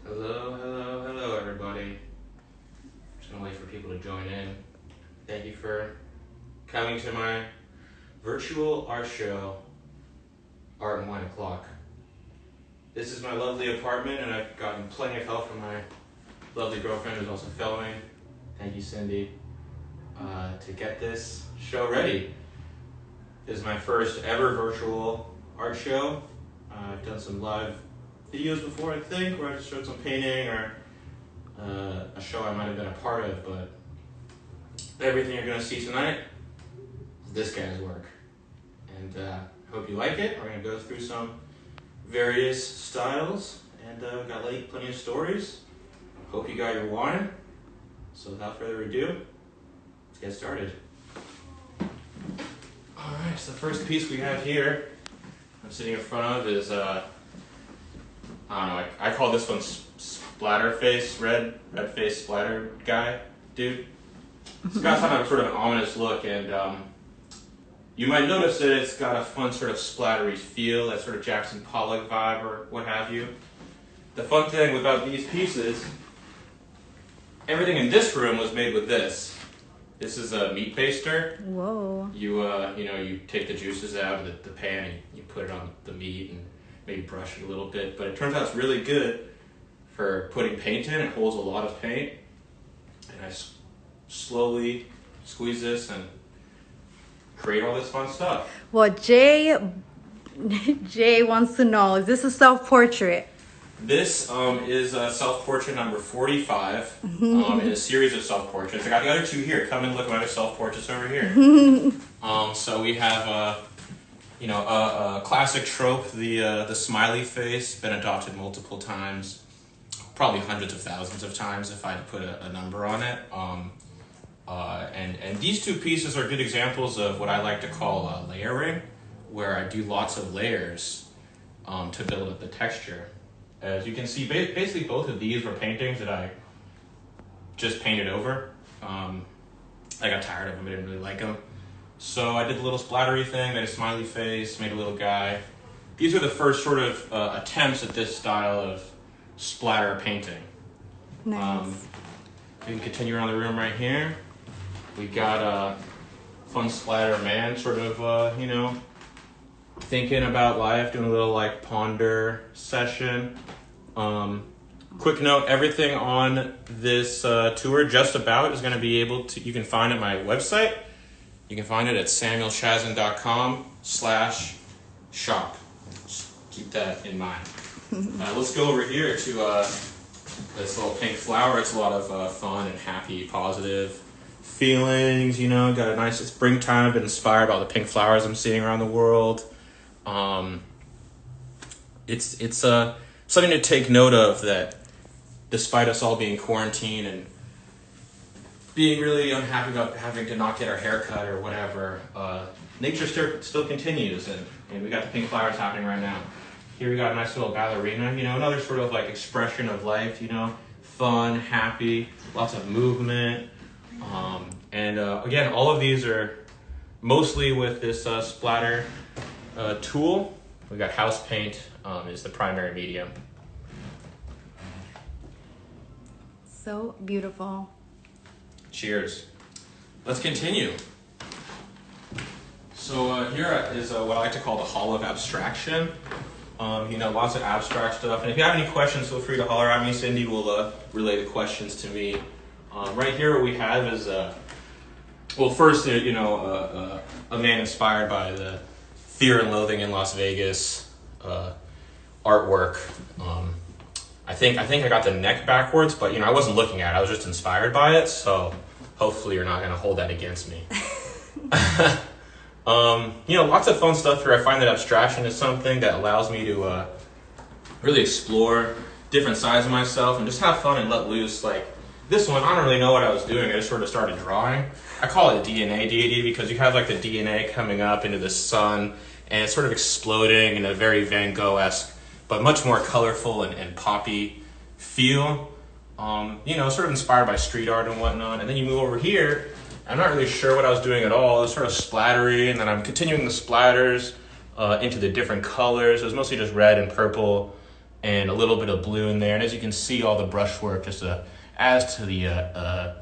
Hello, everybody. Just gonna wait for people to join in. Thank you for coming to my virtual art show, Art and Wine O'Clock. This is my lovely apartment, and I've gotten plenty of help from my lovely girlfriend who's also filming. Thank you, Cindy, to get this show ready. This is my first ever virtual art show. I've done some live videos before, I think, where I just showed some painting or a show I might have been a part of, but everything you're going to see tonight is this guy's work. And I hope you like it. We're going to go through some various styles, and we've got plenty of stories. Hope you got your wine. So without further ado, let's get started. Alright, so the first piece we have here, I'm sitting in front of is, I don't know, I call this one splatter face, red face splatter guy, dude. It's got kind of sort of an ominous look, and you might notice that it's got a fun sort of splattery feel, that sort of Jackson Pollock vibe or what have you. The fun thing about these pieces, everything in this room was made with this. This is a meat baster. Whoa. You take the juices out of the pan and you put it on the meat and maybe brush it a little bit. But it turns out it's really good for putting paint in. It holds a lot of paint. And I slowly squeeze this and create all this fun stuff. Well, Jay wants to know, is this a self-portrait? This is self-portrait number 45 in a series of self-portraits. I got the other two here. Come and look at my other self-portraits over here. So we have a classic trope, the smiley face, been adopted multiple times, probably hundreds of thousands of times if I had to put a number on it. And these two pieces are good examples of what I like to call layering, where I do lots of layers to build up the texture. As you can see, basically both of these were paintings that I just painted over. I got tired of them, I didn't really like them. So I did the little splattery thing, made a smiley face, made a little guy. These are the first sort of attempts at this style of splatter painting. Nice. We can continue around the room right here. We got a fun splatter man, sort of, thinking about life, doing a little ponder session. Quick note, everything on this tour just about is going to be you can find at my website. You can find it at samuelchazin.com/shop. Just keep that in mind. Let's go over here to this little pink flower. It's a lot of fun and happy, positive feelings, got a nice springtime. I've been inspired by all the pink flowers I'm seeing around the world. It's something to take note of, that despite us all being quarantined and being really unhappy about having to not get our hair cut or whatever, nature still continues, and we got the pink flowers happening right now. Here we got a nice little ballerina, another sort of expression of life, fun, happy, lots of movement. Again, all of these are mostly with this splatter tool. We got house paint is the primary medium. So beautiful. Cheers. Let's continue. So here is what I like to call the Hall of Abstraction. Lots of abstract stuff. And if you have any questions, feel free to holler at me. Cindy will relay the questions to me. Right here, what we have is, first, a man inspired by the Fear and Loathing in Las Vegas artwork. I think I got the neck backwards, but I wasn't looking at it. I was just inspired by it. So hopefully you're not going to hold that against me. Lots of fun stuff here. I find that abstraction is something that allows me to really explore different sides of myself and just have fun and let loose. Like this one, I don't really know what I was doing. I just sort of started drawing. I call it DNA Deity because you have the DNA coming up into the sun and it's sort of exploding in a very Van Gogh-esque but much more colorful and poppy feel. Sort of inspired by street art and whatnot. And then you move over here, I'm not really sure what I was doing at all. It was sort of splattery, and then I'm continuing the splatters into the different colors. It was mostly just red and purple and a little bit of blue in there. And as you can see, all the brushwork just adds to the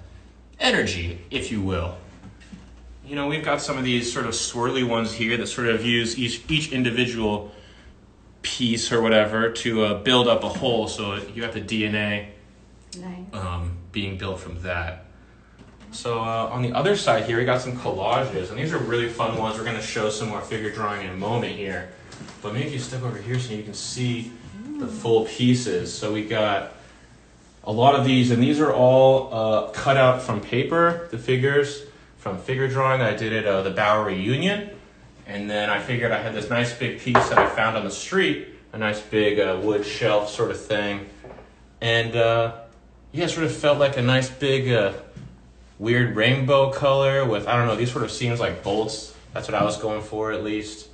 energy, if you will. You know, we've got some of these sort of swirly ones here that sort of use each individual piece or whatever to build up a whole. So you have the DNA being built from that. So on the other side here, we got some collages, and these are really fun ones. We're going to show some more figure drawing in a moment here. But maybe if you step over here so you can see the full pieces. So we got a lot of these, and these are all cut out from paper, the figures from figure drawing that I did at the Bowery Union. And then I figured I had this nice big piece that I found on the street, a nice big wood shelf sort of thing. And yeah, it sort of felt like a nice big weird rainbow color with, I don't know, these sort of seems like bolts. That's what I was going for, at least.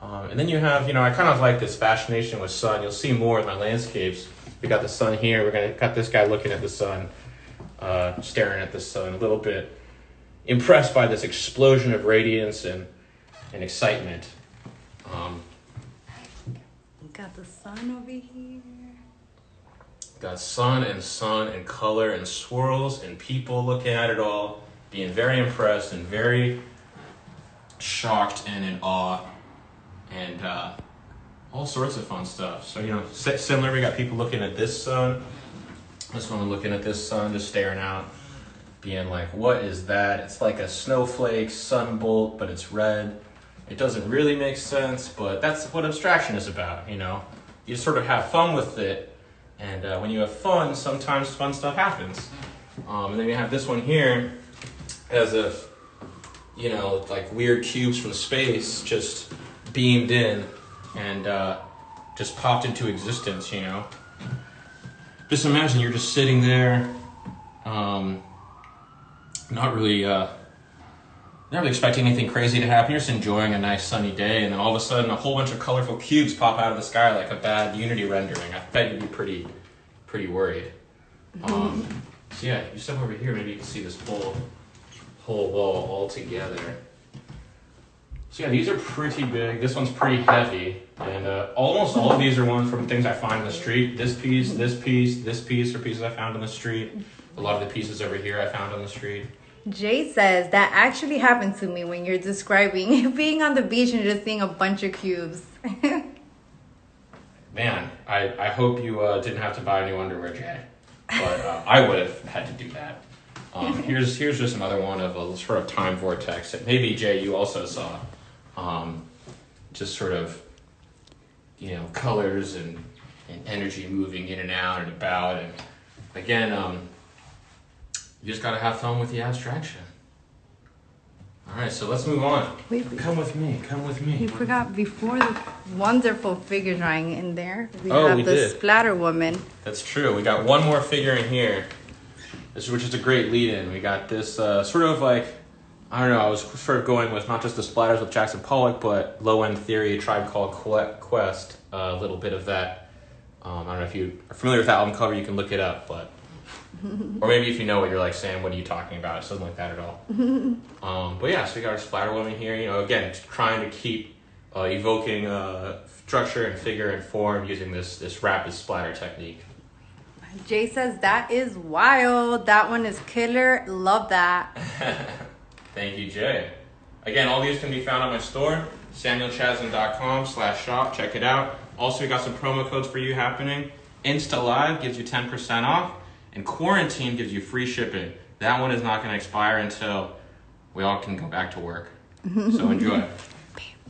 And then you have, you know, I kind of like this fascination with sun. You'll see more in my landscapes. We got the sun here. Got this guy looking at the sun, staring at the sun, a little bit impressed by this explosion of radiance and excitement. Got the sun over here. Got sun and color and swirls and people looking at it all, being very impressed and very shocked and in awe, and all sorts of fun stuff. So, you know, similar, we got people looking at this sun. This one looking at this sun, just staring out, being like, what is that? It's like a snowflake sun bolt, but it's red. It doesn't really make sense, but that's what abstraction is about, you know? You sort of have fun with it, and when you have fun, sometimes fun stuff happens. And then you have this one here, as if, you know, like weird cubes from space just beamed in and just popped into existence, you know? Just imagine you're just sitting there, not really expecting anything crazy to happen. You're just enjoying a nice sunny day, and then all of a sudden a whole bunch of colorful cubes pop out of the sky like a bad Unity rendering. I bet you'd be pretty worried. So yeah, you step over here, maybe you can see this whole wall all together. So yeah, these are pretty big. This one's pretty heavy, and almost all of these are ones from things I find on the street. This piece, this piece, this piece are pieces I found on the street. A lot of the pieces over here I found on the street. Jay says that actually happened to me when you're describing being on the beach and just seeing a bunch of cubes. Man, I hope you didn't have to buy new underwear, Jay. But I would have had to do that. Here's just another one of a sort of time vortex that maybe, Jay, you also saw. Just sort of, you know, colors and energy moving in and out and about. And again, you just gotta have fun with the abstraction. All right, so let's move on. Come with me. We forgot before the wonderful figure drawing in there. We have the splatter woman. That's true. We got one more figure in here, which is a great lead-in. We got this sort of like, I don't know, I was sort of going with not just the splatters with Jackson Pollock, but low-end theory, Tribe Called Quest, a little bit of that. I don't know if you are familiar with that album cover, you can look it up, but or maybe if you know what you're like, Sam, what are you talking about? It doesn't like that at all. But yeah, so we got our splatter woman here, you know, again, trying to keep evoking structure and figure and form using this rapid splatter technique. Jay says that is wild. That one is killer. Love that. Thank you, Jay. Again, all these can be found on my store, samuelchasm.com/shop. Check it out. Also, we got some promo codes for you happening. Insta Live gives you 10% off, and Quarantine gives you free shipping. That one is not going to expire until we all can go back to work. So enjoy.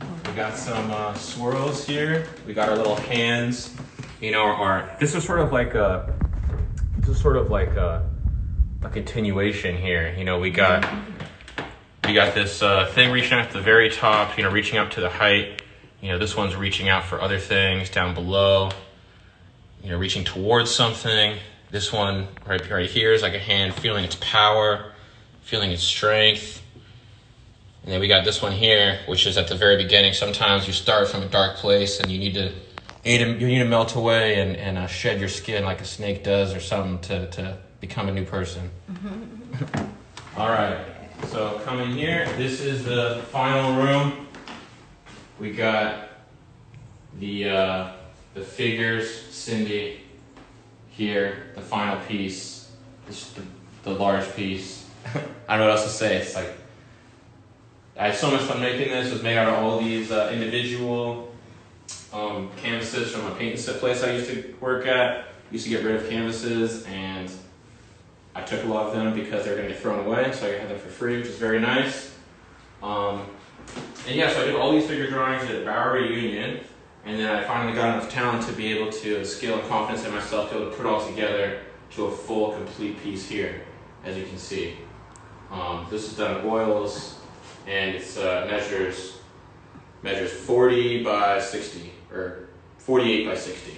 We got some swirls here. We got our little hands. You know, this is sort of like a continuation here. You know, we got this thing reaching out to the very top, you know, reaching up to the height. You know, this one's reaching out for other things down below, you know, reaching towards something. This one right here is like a hand feeling its power, feeling its strength. And then we got this one here, which is at the very beginning. Sometimes you start from a dark place and you need to melt away and shed your skin like a snake does or something to become a new person. All right. So coming here, this is the final room. We got the the figures, Cindy, here, the final piece, the large piece. I don't know what else to say. It's like, I had so much fun making this. It was made out of all these individual canvases from a paint and sip place I used to work at. I used to get rid of canvases, and I took a lot of them because they were going to get thrown away, so I had them for free, which is very nice. And yeah, so I did all these figure drawings at Bowery Union, and then I finally got enough talent to be able to skill and confidence in myself to be able to put it all together to a full, complete piece here, as you can see. This is done in oils, and it's measures 40 by 60, or 48 by 60.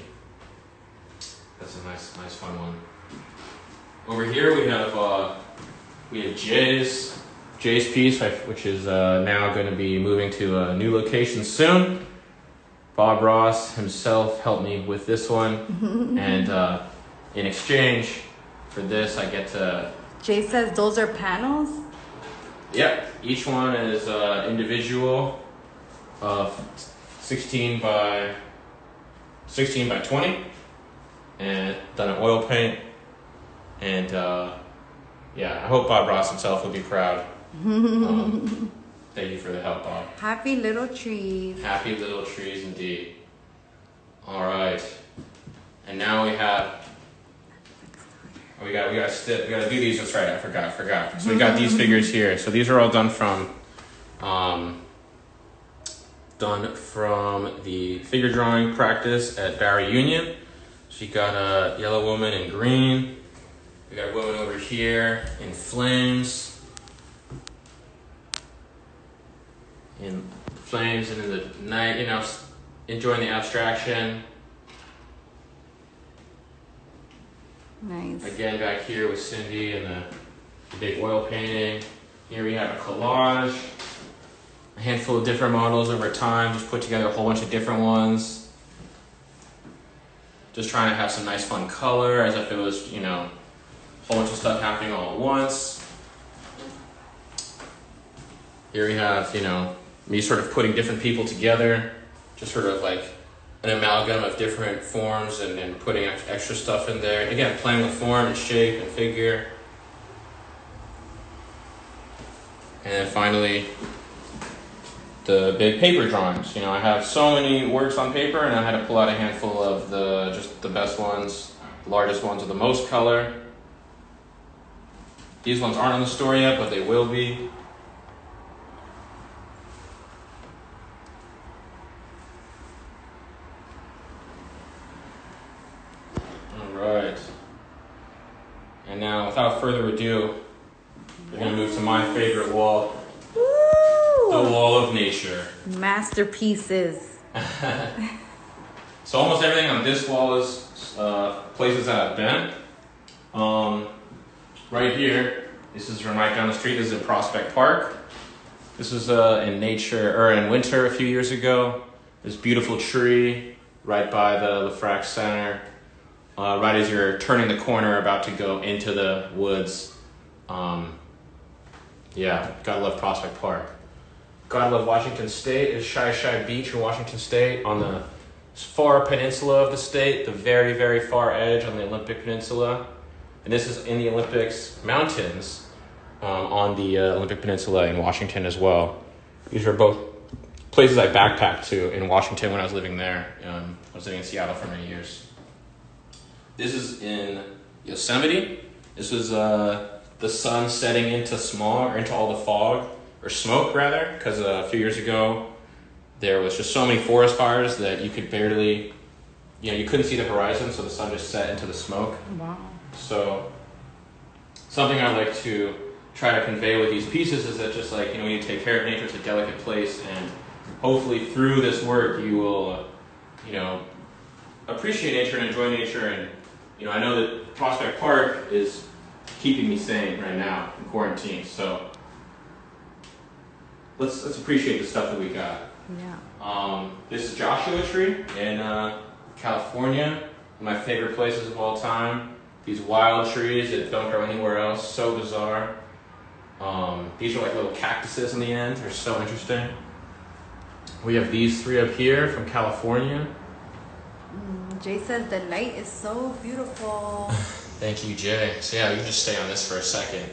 That's a nice fun one. Over here we have Jay's piece, which is now going to be moving to a new location soon. Bob Ross himself helped me with this one, and in exchange for this, I get to. Jay says those are panels. Yep, each one is individual, 16 by 20, and done in oil paint. And yeah, I hope Bob Ross himself will be proud. Thank you for the help, Bob. Happy little trees. Happy little trees indeed. All right, and now we have. We gotta do these. That's right. I forgot. So we got these figures here. So these are all done from the figure drawing practice at Bowery Union. So you got a yellow woman in green. We got a woman over here in flames. In flames and in the night, enjoying the abstraction. Nice. Again, back here with Cindy and the big oil painting. Here we have a collage. A handful of different models over time. Just put together a whole bunch of different ones. Just trying to have some nice fun color, as if it was, a whole bunch of stuff happening all at once. Here we have, me sort of putting different people together. Just sort of like an amalgam of different forms and putting extra stuff in there. Again, playing with form and shape and figure. And then finally, the big paper drawings. I have so many works on paper, and I had to pull out a handful of just the best ones, the largest ones with the most color. These ones aren't on the store yet, but they will be. Right. And now, without further ado, we're going to move to my favorite wall. Woo! The wall of nature. Masterpieces. So almost everything on this wall is places that I've been. Right here, this is from right down the street. This is in Prospect Park. This is in winter a few years ago. This beautiful tree right by the Lefrak Center. Right as you're turning the corner, about to go into the woods. Yeah, gotta love Prospect Park. Gotta love Washington State. Is Shy Beach in Washington State on the far peninsula of the state, the very, very far edge on the Olympic Peninsula. And this is in the Olympics Mountains on the Olympic Peninsula in Washington as well. These are both places I backpacked to in Washington when I was living there. I was living in Seattle for many years. This is in Yosemite. This was the sun setting into smog, or into all the fog, or smoke rather, because a few years ago there was just so many forest fires that you could barely, you couldn't see the horizon, so the sun just set into the smoke. Wow. So something I like to try to convey with these pieces is that just like, when you take care of nature, it's a delicate place, and hopefully through this work you will, appreciate nature and enjoy nature. And I know that Prospect Park is keeping me sane right now in quarantine, so let's appreciate the stuff that we got. Yeah. This is Joshua Tree in California, one of my favorite places of all time. These wild trees that don't grow anywhere else, so bizarre. These are like little cactuses in the end. They're so interesting. We have these three up here from California. Jay says the light is so beautiful. Thank you, Jay. So yeah, you can just stay on this for a second.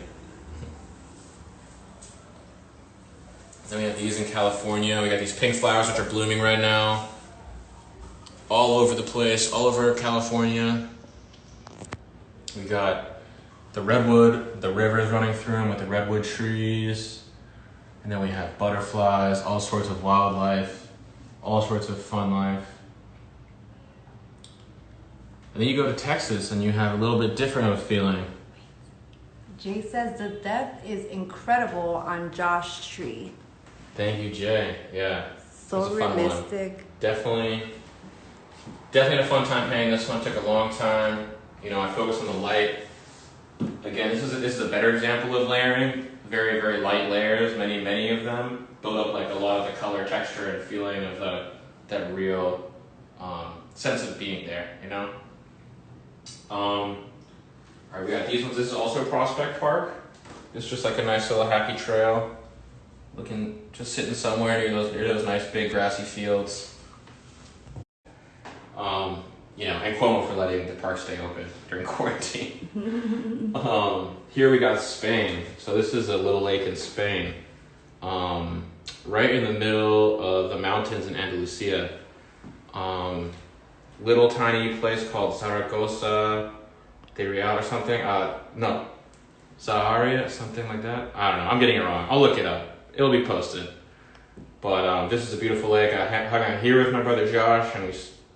Then we have these in California. We got these pink flowers which are blooming right now. All over the place, all over California. We got the redwood, the rivers running through them with the redwood trees. And then we have butterflies, all sorts of wildlife, all sorts of fun life. And then you go to Texas and you have a little bit different of a feeling. Jay says the depth is incredible on Josh Tree. Thank you, Jay. Yeah. So realistic. Definitely had a fun time painting this one. Took a long time. You know, I focused on the light. Again, this is a better example of layering. Very, very light layers, many of them. Build up like a lot of the color, texture, and feeling of that real sense of being there, you know? Alright, we got these ones. This is also Prospect Park. It's just like a nice little happy trail. Just sitting somewhere near those nice big grassy fields. You know, and Cuomo for letting the park stay open during quarantine. Here we got Spain. So this is a little lake in Spain. Right in the middle of the mountains in Andalusia. Little tiny place called Zaragoza de Real or something. No, Zaharia, something like that. I don't know, I'm getting it wrong. I'll look it up. It'll be posted. But this is a beautiful lake. I hung out here with my brother Josh and we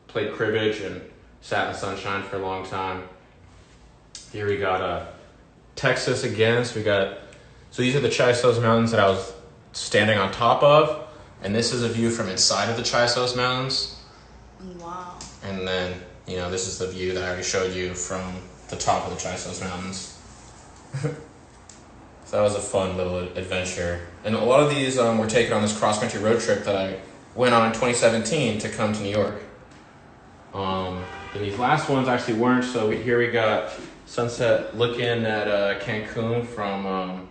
played cribbage and sat in the sunshine for a long time. Here we got Texas again. So these are the Chisos Mountains that I was standing on top of, and this is a view from inside of the Chisos Mountains. Wow. And then, you know, this is the view that I already showed you from the top of the Chisos Mountains. So that was a fun little adventure. And a lot of these were taken on this cross-country road trip that I went on in 2017 to come to New York. And these last ones actually weren't, so here we got sunset looking at Cancun from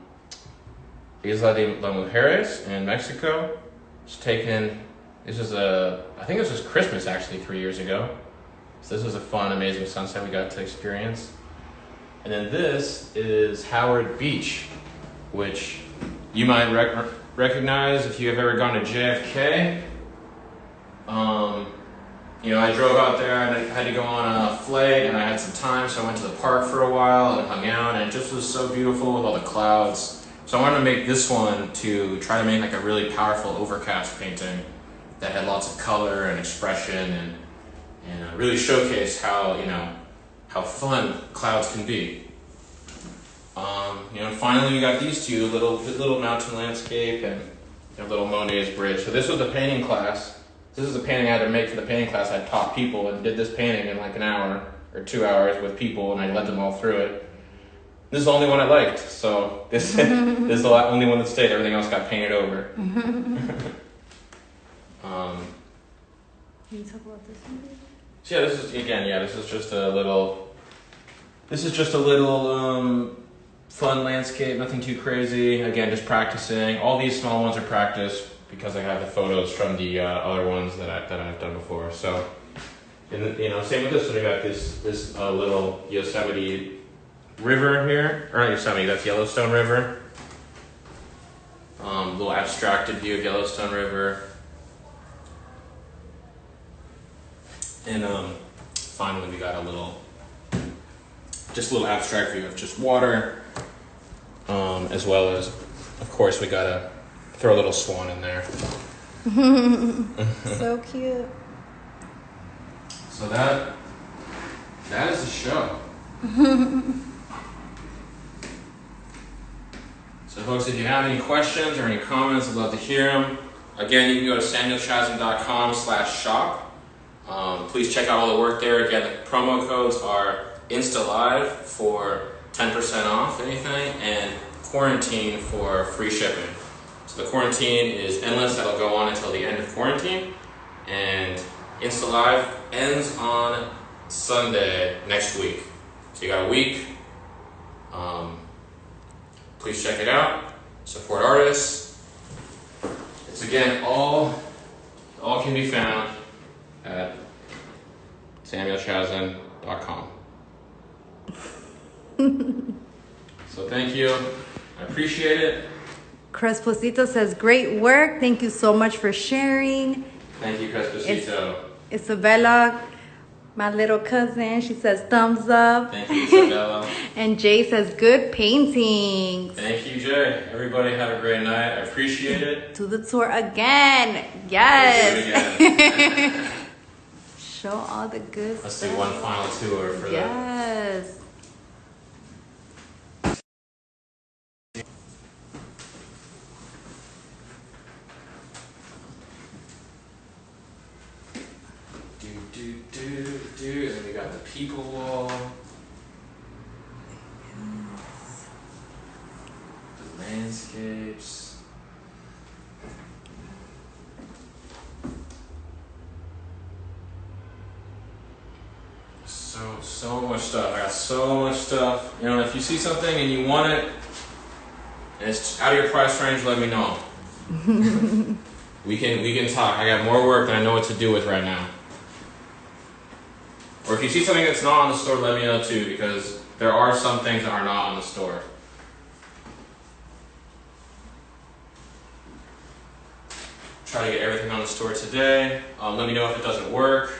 Isla de las Mujeres in Mexico. It's taken, I think this was Christmas actually 3 years ago. So this was a fun, amazing sunset we got to experience. And then this is Howard Beach, which you might recognize if you have ever gone to JFK. You know, I drove out there and I had to go on a flight and I had some time, so I went to the park for a while and hung out, and it just was so beautiful with all the clouds. So I wanted to make this one to try to make like a really powerful overcast painting that had lots of color and expression and really showcase how, you know, how fun clouds can be. You know, finally we got these two, little mountain landscape and little Monet's bridge. So this was the painting class. This is the painting I had to make for the painting class. I taught people and did this painting in like an hour or 2 hours with people, and I led them all through it. This is the only one I liked, so this is the only one that stayed. Everything else got painted over. Can you talk about this one? So yeah, this is just a little fun landscape, nothing too crazy. Again, just practicing. All these small ones are practice because I have the photos from the other ones that I've done before. So, same with this one. We got this little Yosemite river here, or not Yosemite, that's Yellowstone River. Little abstracted view of Yellowstone River. And finally we got a little abstract view of just water, as well as, of course, we gotta throw a little swan in there. So cute. So that is the show. So folks, if you have any questions or any comments, I'd love to hear them. Again, you can go to samuelchasm.com/shop. Please check out all the work there. Again, the promo codes are InstaLive for 10% off anything, and Quarantine for free shipping. So the quarantine is endless. That'll go on until the end of quarantine. And InstaLive ends on Sunday next week. So you got a week. Please check it out. Support artists. It's again all can be found at SamuelChazin.com. So thank you. I appreciate it. Cresposito says, great work. Thank you so much for sharing. Thank you, Cresposito. Isabella, my little cousin, she says thumbs up. Thank you, Isabella. And Jay says, good paintings. Thank you, Jay. Everybody have a great night. I appreciate it. To the tour again. Yes. Do it again. Show all the good Let's stuff. do one final tour for Yes. And then we got the people wall. The landscapes. So much stuff. I got so much stuff. You know, if you see something and you want it, and it's out of your price range, let me know. we can talk. I got more work than I know what to do with right now. Or if you see something that's not on the store, let me know too, because there are some things that are not on the store. Try to get everything on the store today. Let me know if it doesn't work.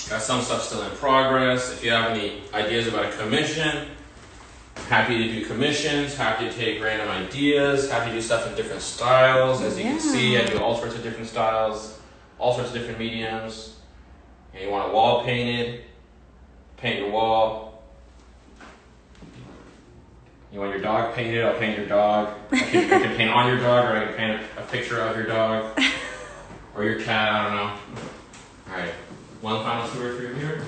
Got some stuff still in progress. If you have any ideas about a commission, happy to do commissions, happy to take random ideas, happy to do stuff in different styles. As you can see, I do all sorts of different styles, all sorts of different mediums. And you want a wall painted, paint your wall. You want your dog painted, I'll paint your dog. I can paint on your dog, or I can paint a picture of your dog. Or your cat, I don't know. Alright, one final tour for you here.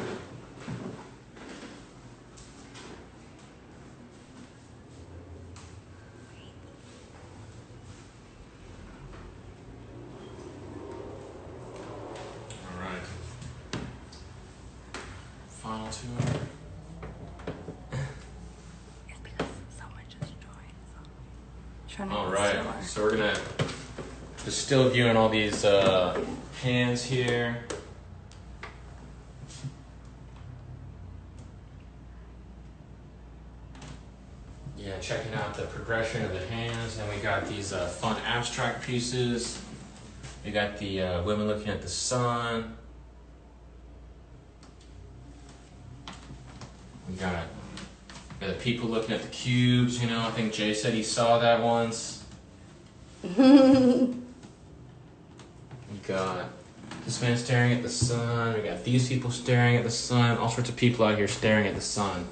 Alright. Final tour. It's because someone just joined. So. Alright, so we're gonna just still viewing all these hands here. Yeah, checking out the progression of the hands. And we got these fun abstract pieces. We got the women looking at the sun. We got the people looking at the cubes, you know. I think Jay said he saw that once. We got this man staring at the sun. We got these people staring at the sun. All sorts of people out here staring at the sun.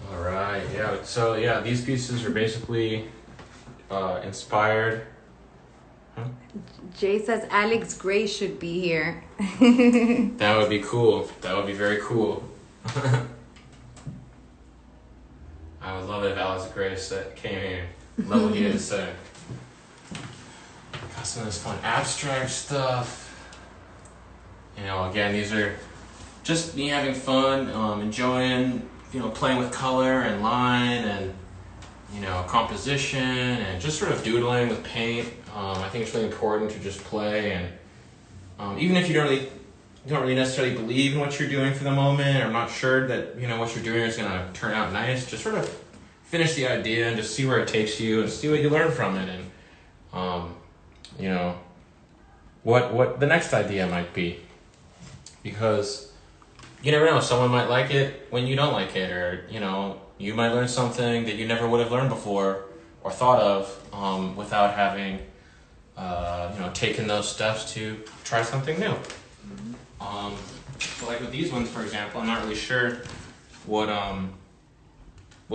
All right, yeah. So yeah, these pieces are basically inspired. Huh? Jay says Alex Gray should be here. That would be cool. That would be very cool. I would love it if Alex Gray came here. Love what he had to say. Got some of this fun abstract stuff. You know, again, these are just me having fun, enjoying, you know, playing with color and line and, you know, composition and just sort of doodling with paint. I think it's really important to just play, and even if you don't really necessarily believe in what you're doing for the moment, or not sure that, you know, what you're doing is going to turn out nice, just sort of finish the idea and just see where it takes you and see what you learn from it, and you know, what the next idea might be, because you never know, someone might like it when you don't like it, or, you know, you might learn something that you never would have learned before or thought of without having you know, taken those steps to try something new. So like with these ones, for example, I'm not really sure what's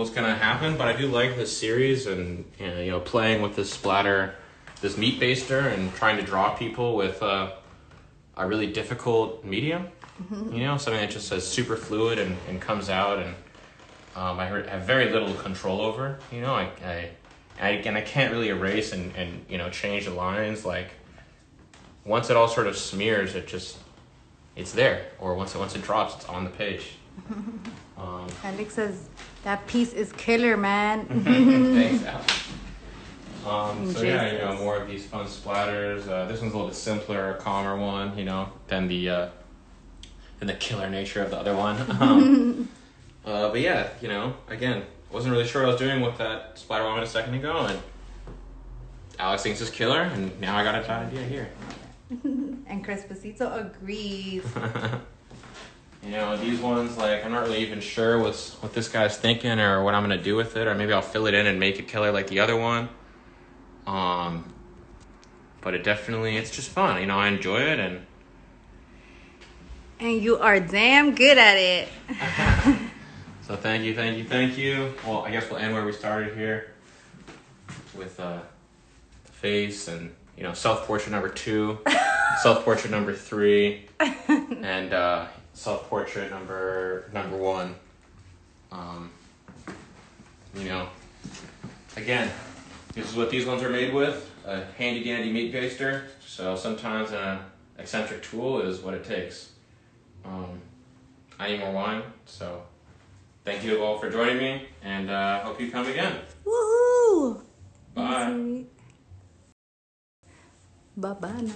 gonna happen, but I do like this series, and you know, playing with this splatter, this meat baster, and trying to draw people with a really difficult medium. You know, something that just says super fluid and comes out, and I have very little control over. You know, I can't really erase and you know, change the lines. Like, once it all sort of smears, it's there. Or once it drops, it's on the page. Alex says that piece is killer, man. Thanks, Alex. So yeah, Jesus. more of these fun splatters. This one's a little bit simpler, calmer one, than the killer nature of the other one. But yeah, again, wasn't really sure what I was doing with that splatter moment a second ago, and Alex thinks it's killer, and now I got a bad idea here. And Crespacito agrees. These ones, I'm not really even sure what this guy's thinking or what I'm gonna do with it, or maybe I'll fill it in and make it killer like the other one. But it's just fun. I enjoy it, and you are damn good at it. so thank you. Well, I guess we'll end where we started here with the face and self-portrait number 2, self-portrait number 3, and self-portrait number 1. Again, this is what these ones are made with, a handy-dandy meat baster. So sometimes an eccentric tool is what it takes. I need more wine, so thank you all for joining me, and hope you come again. Woohoo! Bye. Bye-bye now.